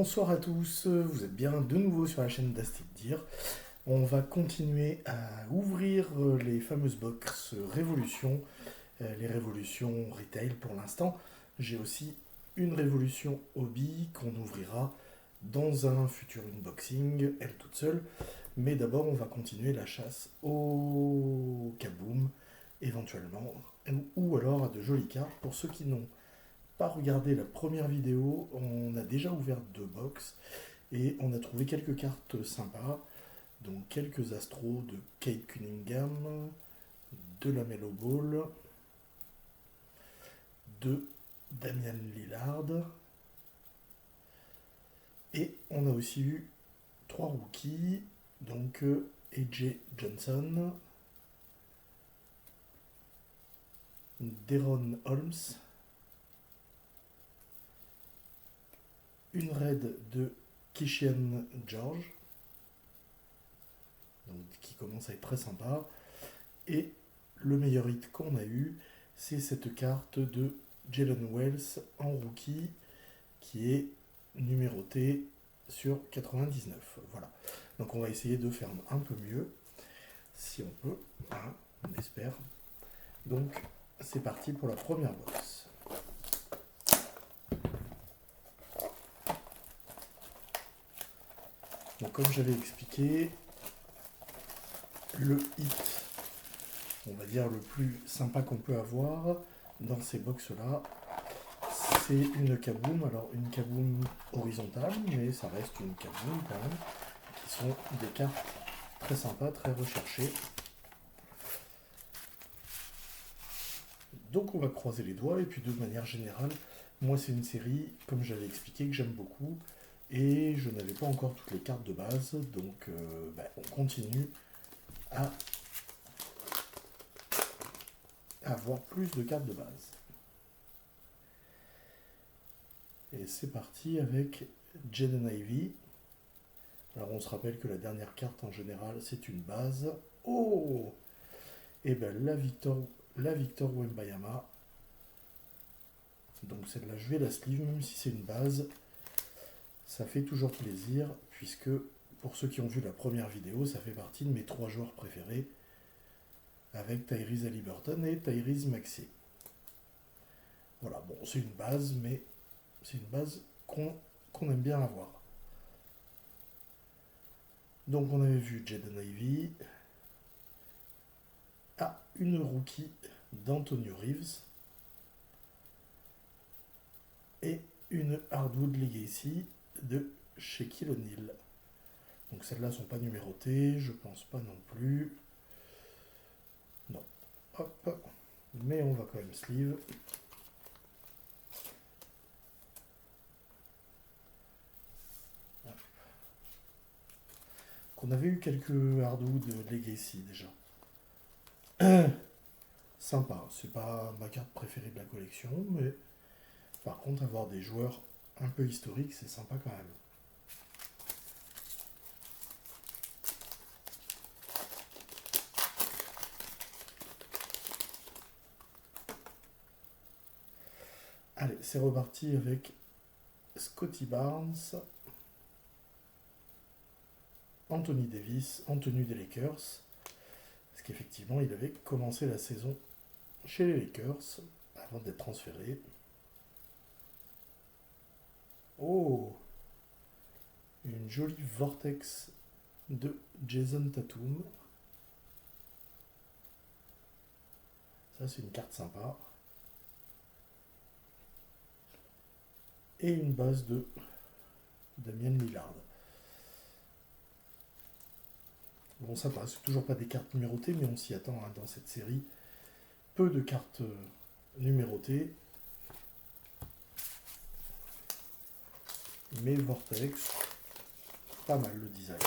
Bonsoir à tous, vous êtes bien de nouveau sur la chaîne d'Astic Dire. On va continuer à ouvrir les fameuses box Révolution, les révolutions retail pour l'instant. J'ai aussi une révolution hobby qu'on ouvrira dans un futur unboxing, elle toute seule. Mais d'abord, on va continuer la chasse au kaboom, éventuellement, ou alors à de jolies cartes. Pour ceux qui n'ont pas regardé la première vidéo, on a déjà ouvert deux box et on a trouvé quelques cartes sympas, donc quelques astros de Kate Cunningham, de la Melo Ball, de Damian Lillard, et on a aussi eu trois rookies, donc AJ Johnson, Deron Holmes, une raid de Kishian George, donc, qui commence à être très sympa, et le meilleur hit qu'on a eu, c'est cette carte de Jalen Wells en rookie qui est numérotée sur 99. Voilà. Donc on va essayer de faire un peu mieux, si on peut, hein, on espère. Donc c'est parti pour la première box. Donc comme j'avais expliqué, le hit, on va dire le plus sympa qu'on peut avoir dans ces box-là, c'est une kaboom. Alors une kaboom horizontale, mais ça reste une kaboom quand même, qui sont des cartes très sympas, très recherchées. Donc on va croiser les doigts, et puis de manière générale, moi c'est une série, comme j'avais expliqué, que j'aime beaucoup, et je n'avais pas encore toutes les cartes de base, donc on continue à avoir plus de cartes de base. Et c'est parti avec Jaden Ivey. Alors on se rappelle que la dernière carte en général c'est une base. Oh! Et bien la Victor Wembanyama. Donc celle-là je vais la sleeve, même si c'est une base. Ça fait toujours plaisir, puisque pour ceux qui ont vu la première vidéo, ça fait partie de mes 3 joueurs préférés, avec Tyrese Haliburton et Tyrese Maxey. Voilà, bon c'est une base, mais c'est une base qu'on aime bien avoir. Donc on avait vu Jaden Ivey. Ah, une rookie d'Antonio Reeves. Et une Hardwood Legacy de Shaquille O'Neal. Donc celles-là ne sont pas numérotées, je pense pas non plus. Non. Hop. Mais on va quand même sleeve. Qu'on avait eu quelques Hardwood Legacy déjà. Sympa, c'est pas ma carte préférée de la collection, mais par contre avoir des joueurs un peu historiques, c'est sympa quand même. Allez, c'est reparti avec Scotty Barnes, Anthony Davis, Anthony des Lakers, parce qu'effectivement il avait commencé la saison chez les Lakers avant d'être transféré. Oh, une jolie vortex de Jason Tatum. Ça c'est une carte sympa. Et une base de Damian Lillard. Bon, ça passe, c'est toujours pas des cartes numérotées, mais on s'y attend hein, dans cette série. Peu de cartes numérotées. Mais Vortex, pas mal le design.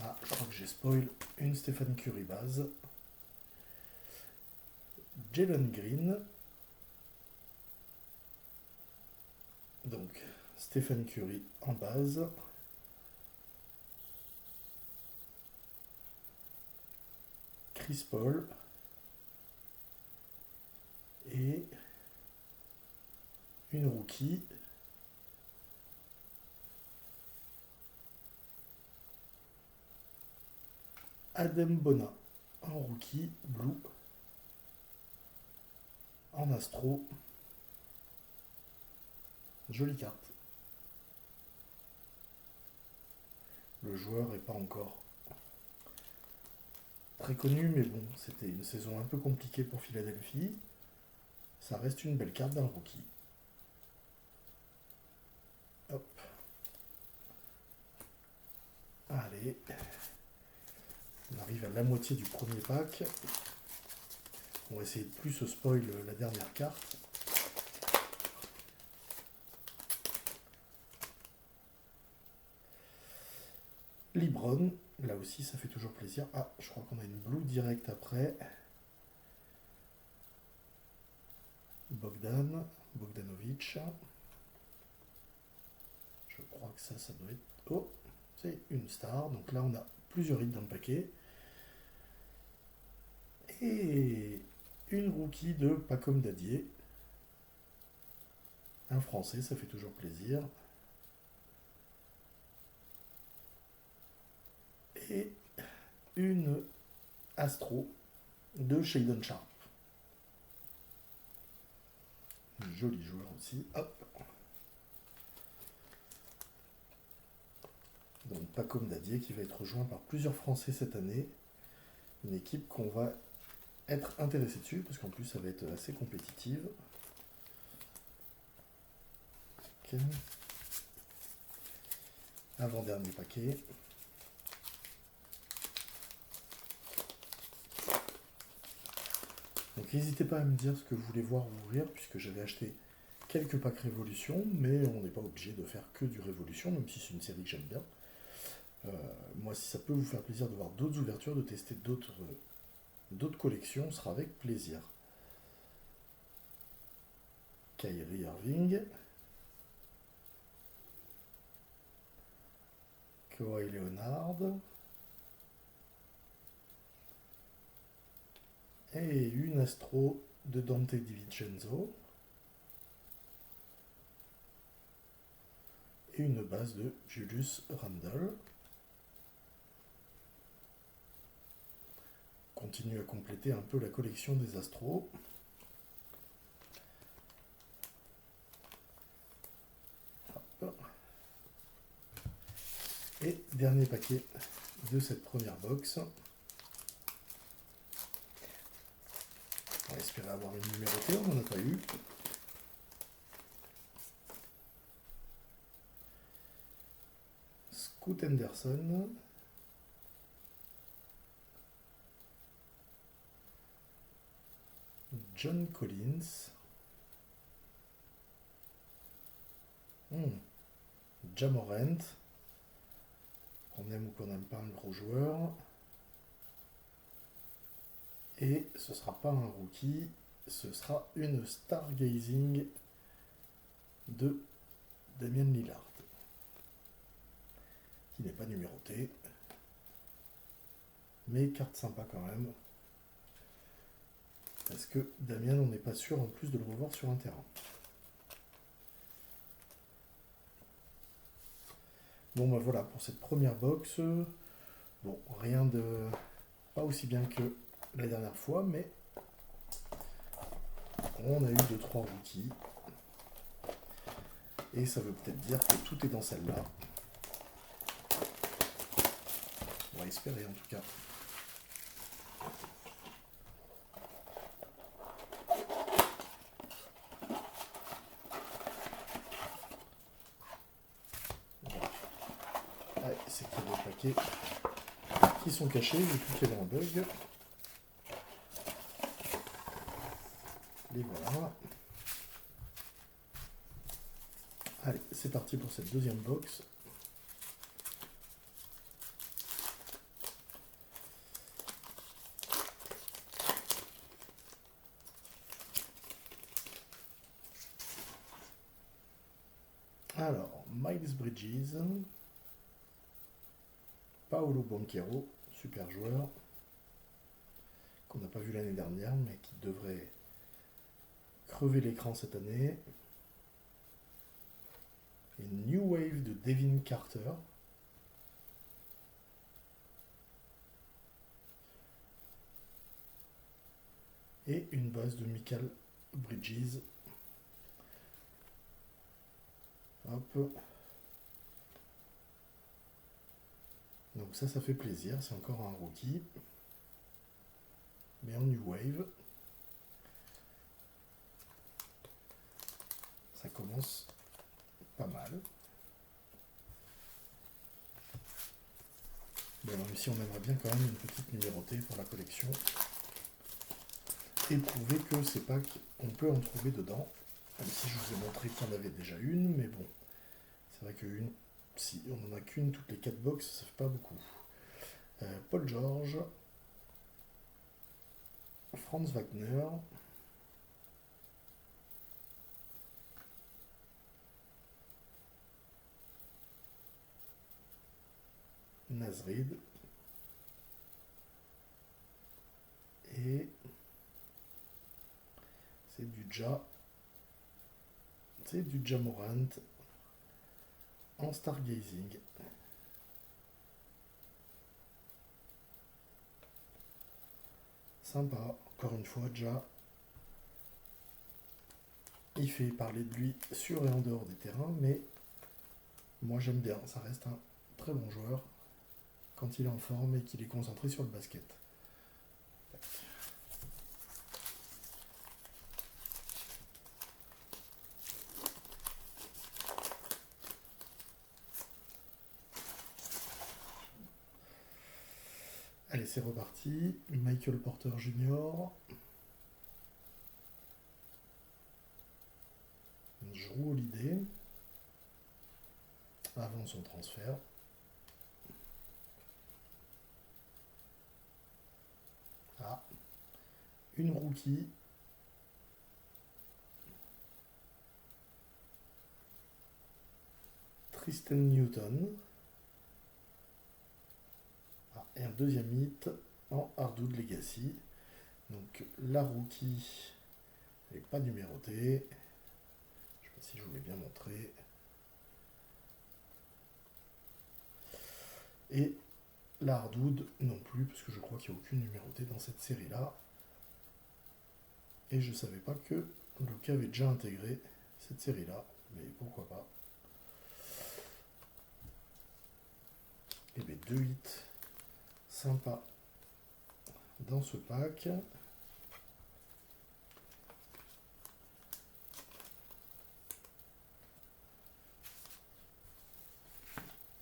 Ah, je crois que j'ai spoil une Stephen Curry base. Jalen Green. Donc, Stephen Curry en base. Chris Paul. Et une rookie Adem Bona en rookie, blue, en astro. Jolie carte. Le joueur n'est pas encore très connu, mais bon, c'était une saison un peu compliquée pour Philadelphie. Ça reste une belle carte d'un rookie. Hop. Allez. On arrive à la moitié du premier pack. On va essayer de plus se spoil la dernière carte. Libron, là aussi ça fait toujours plaisir. Ah, je crois qu'on a une blue direct après. Bogdanovic. Je crois que ça doit être... Oh, c'est une star. Donc là, on a plusieurs hits dans le paquet. Et une rookie de Pacom Dadier. Un français, ça fait toujours plaisir. Et une Astro de Shaedon Sharp. Joli joueur aussi. Hop. Donc Pacom Dadier qui va être rejoint par plusieurs Français cette année. Une équipe qu'on va être intéressé dessus parce qu'en plus ça va être assez compétitive. Okay. Avant-dernier paquet. Donc n'hésitez pas à me dire ce que vous voulez voir ouvrir puisque j'avais acheté quelques packs Révolution, mais on n'est pas obligé de faire que du Révolution, même si c'est une série que j'aime bien. Moi, si ça peut vous faire plaisir de voir d'autres ouvertures, de tester d'autres collections, ce sera avec plaisir. Kyrie Irving. Kawhi Leonard. Et une Astro de Dante DiVincenzo. Et une base de Julius Randle. Continue à compléter un peu la collection des Astros. Hop. Et dernier paquet de cette première box. On va espérer avoir une numérotée, on n'en a pas eu. Scoot Henderson. John Collins. Ja Morant. On aime ou qu'on n'aime pas un gros joueur. Et ce ne sera pas un rookie, ce sera une Stargazing de Damian Lillard. Qui n'est pas numérotée. Mais carte sympa quand même. Parce que Damien, on n'est pas sûr en plus de le revoir sur un terrain. Bon bah voilà pour cette première box. Bon, rien de... pas aussi bien que la dernière fois, mais on a eu 2-3 rookies. Et ça veut peut-être dire que tout est dans celle-là. On va espérer en tout cas. Ouais, c'est qu'il y a des paquets qui sont cachés, j'ai cru qu'il y avait un bug. Les voilà. Allez, c'est parti pour cette deuxième box. Alors, Miles Bridges, Paolo Banchero, super joueur, qu'on n'a pas vu l'année dernière, mais qui devrait crever l'écran cette année. Et New Wave de Devin Carter. et une base de Michael Bridges. Hop. Donc ça fait plaisir, c'est encore un rookie. Mais en New Wave. Ça commence pas mal. Bon, même si on aimerait bien quand même une petite numérotée pour la collection. Et prouver que ces packs, on peut en trouver dedans. Même si je vous ai montré qu'il y en avait déjà une, mais bon. C'est vrai qu'une, si on n'en a qu'une toutes les 4 box, ça fait pas beaucoup. Paul George. Franz Wagner. Nasrid. Et c'est du Jamorant en Stargazing. Sympa, encore une fois, il fait parler de lui sur et en dehors des terrains, mais moi j'aime bien, ça reste un très bon joueur quand il est en forme et qu'il est concentré sur le basket. Allez, c'est reparti. Michael Porter Jr. Jrue Holiday. Avant son transfert. Ah. Une rookie. Tristan Newton. Ah, et un deuxième hit en Hardwood Legacy. Donc la rookie n'est pas numérotée. Je ne sais pas si je vous l'ai bien montré. Et la Hardwood non plus, parce que je crois qu'il n'y a aucune numérotée dans cette série-là. Et je ne savais pas que Luka avait déjà intégré cette série-là, mais pourquoi pas. Et bien 2 hits sympas dans ce pack.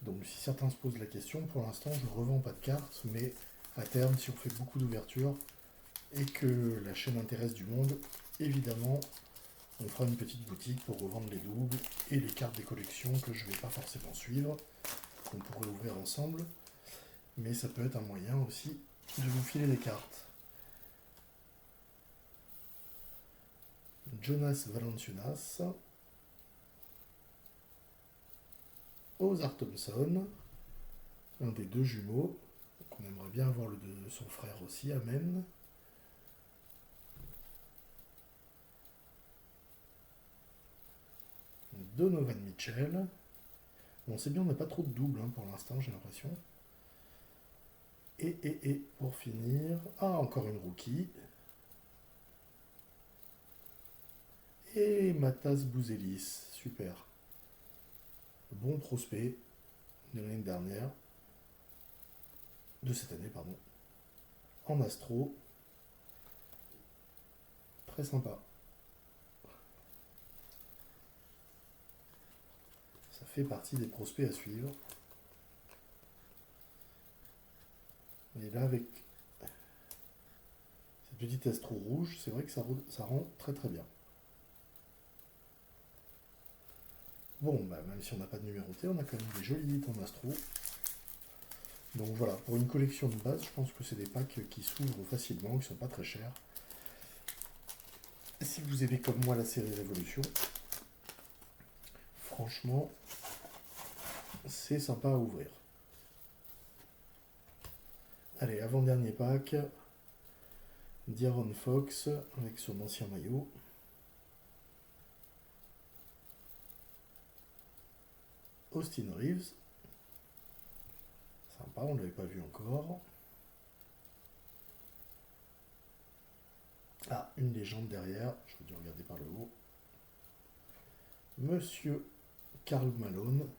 Donc si certains se posent la question, pour l'instant je ne revends pas de cartes, mais à terme, si on fait beaucoup d'ouvertures et que la chaîne intéresse du monde, évidemment, on fera une petite boutique pour revendre les doubles et les cartes des collections que je ne vais pas forcément suivre, qu'on pourrait ouvrir ensemble, mais ça peut être un moyen aussi de vous filer des cartes. Jonas Valanciunas, Ozar Thompson, un des deux jumeaux, qu'on aimerait bien avoir le de son frère aussi, Amen. Donovan Mitchell. Bon, c'est bien, on n'a pas trop de doubles pour l'instant, j'ai l'impression. Et pour finir, encore une rookie. Et Matas Bouzelis, super. Bon prospect de l'année dernière. De cette année, pardon. En astro. Très sympa. Ça fait partie des prospects à suivre. Et là, avec cette petite astro rouge, c'est vrai que ça rend très très bien. Bon, même si on n'a pas de numéroté, on a quand même des jolis hits en astro. Donc voilà, pour une collection de base, je pense que c'est des packs qui s'ouvrent facilement, qui sont pas très chers. Et si vous aimez comme moi la série Révolution, franchement, c'est sympa à ouvrir. Allez, avant-dernier pack, De'Aaron Fox avec son ancien maillot. Austin Reeves. Sympa, on ne l'avait pas vu encore. Ah, une légende derrière, j'aurais dû regarder par le haut. Monsieur Karl Malone.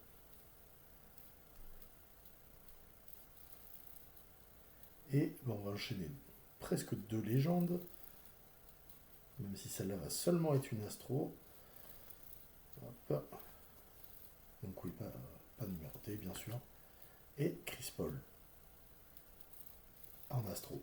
Et bon, on va enchaîner presque deux légendes, même si celle-là va seulement être une astro. Hop. Donc oui, pas numéroté, bien sûr. Et Chris Paul en astro.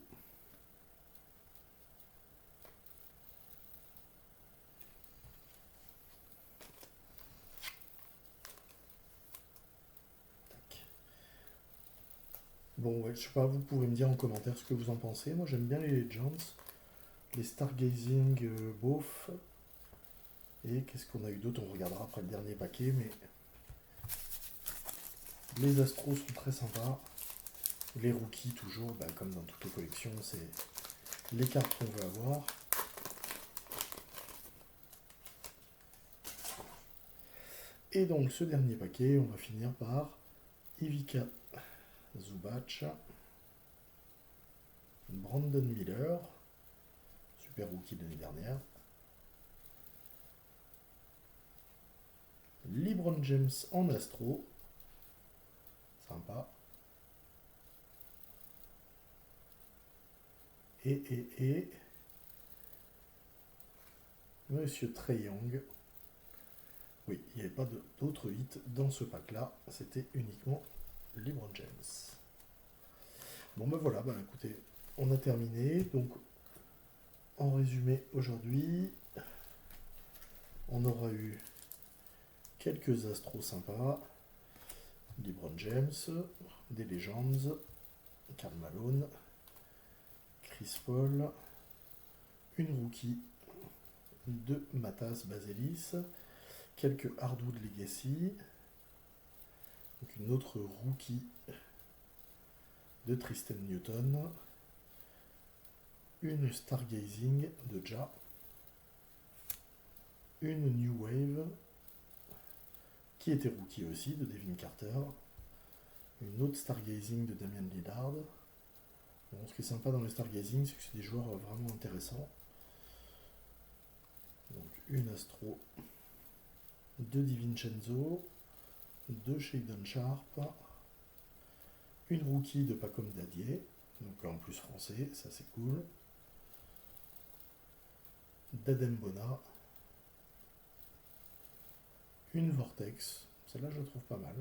Tac. Bon, ouais, je sais pas, vous pouvez me dire en commentaire ce que vous en pensez. Moi, j'aime bien les Legends, les Stargazing beauf. Et qu'est-ce qu'on a eu d'autre? On regardera après le dernier paquet, mais les astros sont très sympas. Les rookies, toujours, bah, comme dans toutes les collections, c'est les cartes qu'on veut avoir. Et donc, ce dernier paquet, on va finir par Ivica Zubac, Brandon Miller, super rookie de l'année dernière, LeBron James en astro, sympa, et Monsieur Trey Young. Oui, il n'y avait pas d'autres hits dans ce pack-là, c'était uniquement LeBron James. Bon ben voilà, ben écoutez, on a terminé. Donc, en résumé, aujourd'hui, on aura eu quelques astros sympas, LeBron James, des Legends, Karl Malone, Chris Paul, une rookie de Matas Baselis, quelques Hardwood Legacy, donc une autre rookie de Tristan Newton, une Stargazing de Ja, une New Wave qui était rookie aussi de Devin Carter, une autre Stargazing de Damian Lillard. Bon, ce qui est sympa dans le Stargazing, c'est que c'est des joueurs vraiment intéressants. Donc une Astro de DiVincenzo, de Shadon Sharp, une rookie de Pacom Dadier, donc en plus français, ça c'est cool, d'Adem Bona, une Vortex, celle-là je la trouve pas mal,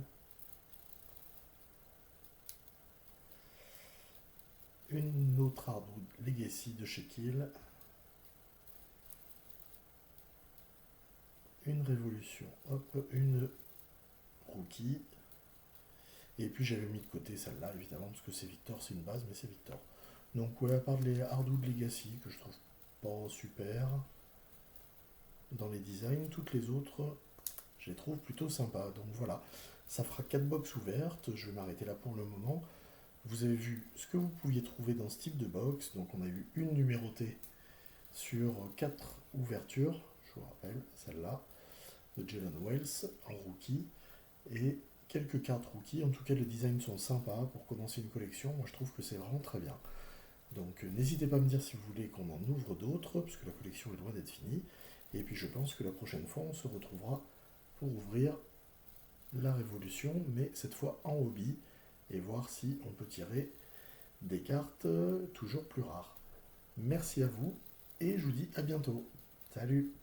une autre Hardwood Legacy de Shaquille, une Révolution, hop, une rookie, et puis j'avais mis de côté celle-là évidemment parce que c'est Victor, c'est une base mais c'est Victor. Donc ouais, à part les Hardwood Legacy que je trouve pas super dans les designs, toutes les autres je les trouve plutôt sympas. Donc voilà, ça fera 4 box ouvertes, je vais m'arrêter là pour le moment. Vous avez vu ce que vous pouviez trouver dans ce type de box, donc on a eu une numérotée sur 4 ouvertures, je vous rappelle, celle-là, de Jalen Wells en rookie, et quelques cartes rookies. En tout cas, les designs sont sympas pour commencer une collection. Moi, je trouve que c'est vraiment très bien. Donc, n'hésitez pas à me dire si vous voulez qu'on en ouvre d'autres, puisque la collection est loin d'être finie. Et puis, je pense que la prochaine fois, on se retrouvera pour ouvrir la Révolution, mais cette fois en hobby, et voir si on peut tirer des cartes toujours plus rares. Merci à vous, et je vous dis à bientôt. Salut!